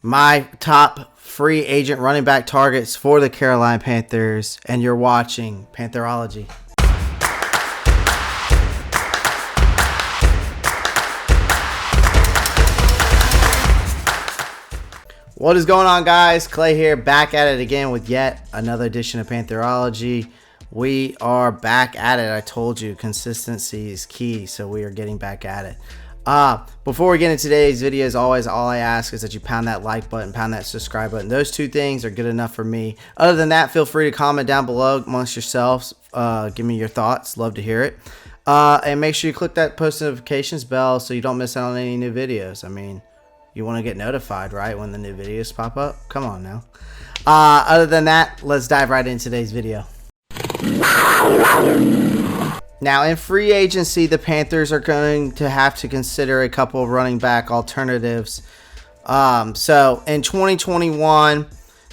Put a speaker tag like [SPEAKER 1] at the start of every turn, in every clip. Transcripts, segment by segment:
[SPEAKER 1] My top free agent running back targets for the Carolina Panthers, and you're watching Pantherology. What is going on, guys? Clay here, back at it again with yet another edition of Pantherology. We are back at it. I told you consistency is key, so we are getting back at it. Before we get into today's video, as always, all I ask is that you pound that like button, pound that subscribe button. Those two things are good enough for me. Other than that, feel free to comment down below amongst yourselves. Give me your thoughts. Love to hear it. And make sure you click that post notifications bell so you don't miss out on any new videos. I mean, you want to get notified, right, when the new videos pop up? Come on now. Other than that, let's dive right into today's video. Now, in free agency, the Panthers are going to have to consider a couple of running back alternatives. So, in 2021,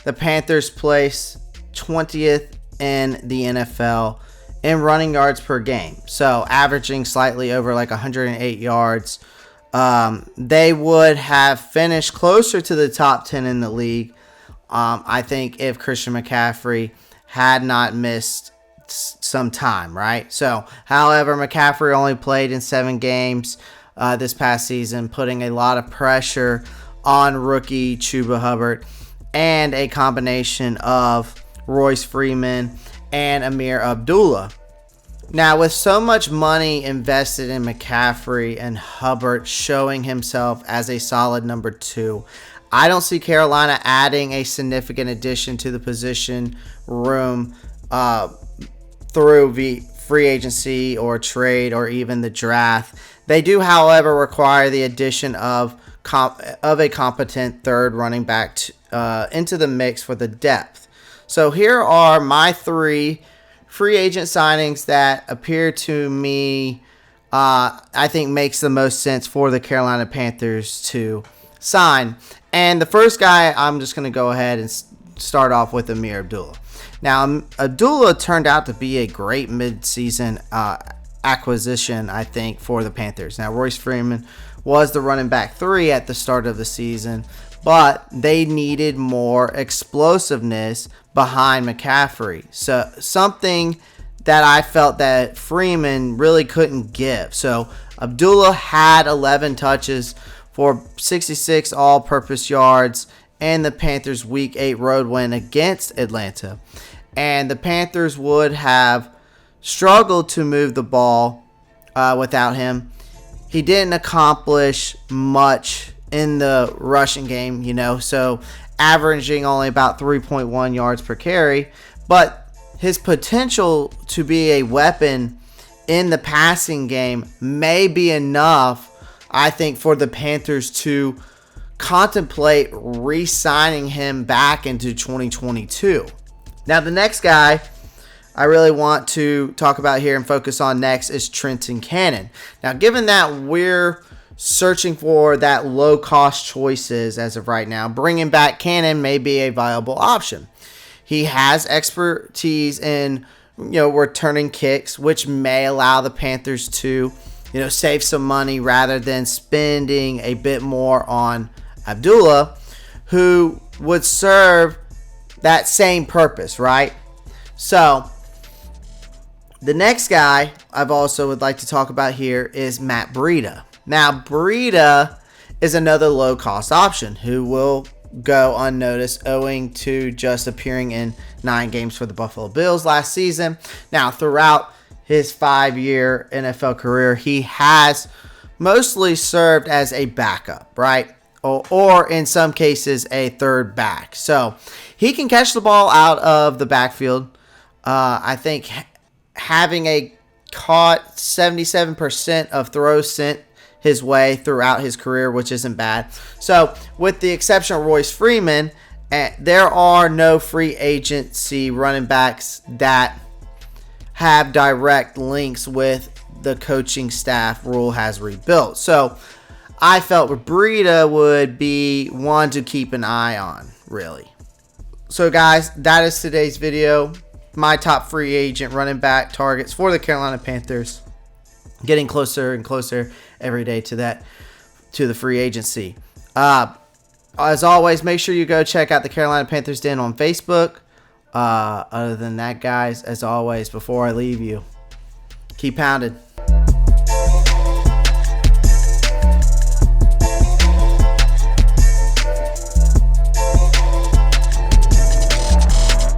[SPEAKER 1] the Panthers placed 20th in the NFL in running yards per game. So, averaging slightly over like 108 yards. They would have finished closer to the top 10 in the league, I think, if Christian McCaffrey had not missed some time, right? So, however, McCaffrey only played in 7 games this past season, putting a lot of pressure on rookie Chuba Hubbard and a combination of Royce Freeman and Amir Abdullah. Now, with so much money invested in McCaffrey and Hubbard showing himself as a solid number 2, I don't see Carolina adding a significant addition to the position room through free agency or trade or even the draft. They do, however, require the addition of a competent third running back into the mix for the depth. So here are my 3 free agent signings that appear to me, I think, makes the most sense for the Carolina Panthers to sign. And the first guy, I'm just going to go ahead and start off with Amir Abdullah. Now, Abdullah turned out to be a great midseason acquisition, I think, for the Panthers. Now, Royce Freeman was the running back 3 at the start of the season, but they needed more explosiveness behind McCaffrey. So, something that I felt that Freeman really couldn't give. So, Abdullah had 11 touches for 66 all-purpose yards and the Panthers' Week 8 road win against Atlanta. And the Panthers would have struggled to move the ball without him. He didn't accomplish much in the rushing game, so averaging only about 3.1 yards per carry. But his potential to be a weapon in the passing game may be enough, I think, for the Panthers to contemplate re-signing him back into 2022. Now, the next guy I really want to talk about here and focus on next is Trenton Cannon. Now, given that we're searching for that low-cost choices as of right now, bringing back Cannon may be a viable option. He has expertise in, returning kicks, which may allow the Panthers to, save some money rather than spending a bit more on Abdullah, who would serve that same purpose, right? So, the next guy I've also would like to talk about here is Matt Breida. Now, Breida is another low-cost option who will go unnoticed owing to just appearing in 9 games for the Buffalo Bills last season. Now, throughout his 5-year NFL career, he has mostly served as a backup, right? Or in some cases, a third back. So, he can catch the ball out of the backfield. I think having caught 77% of throws sent his way throughout his career, which isn't bad. So, with the exception of Royce Freeman, there are no free agency running backs that have direct links with the coaching staff Rule has rebuilt. So, I felt Breida would be one to keep an eye on, really. So, guys, that is today's video. My top free agent running back targets for the Carolina Panthers. Getting closer and closer every day to the free agency. as always, make sure you go check out the Carolina Panthers Den on Facebook. Other than that, guys, as always, before I leave you, keep pounding.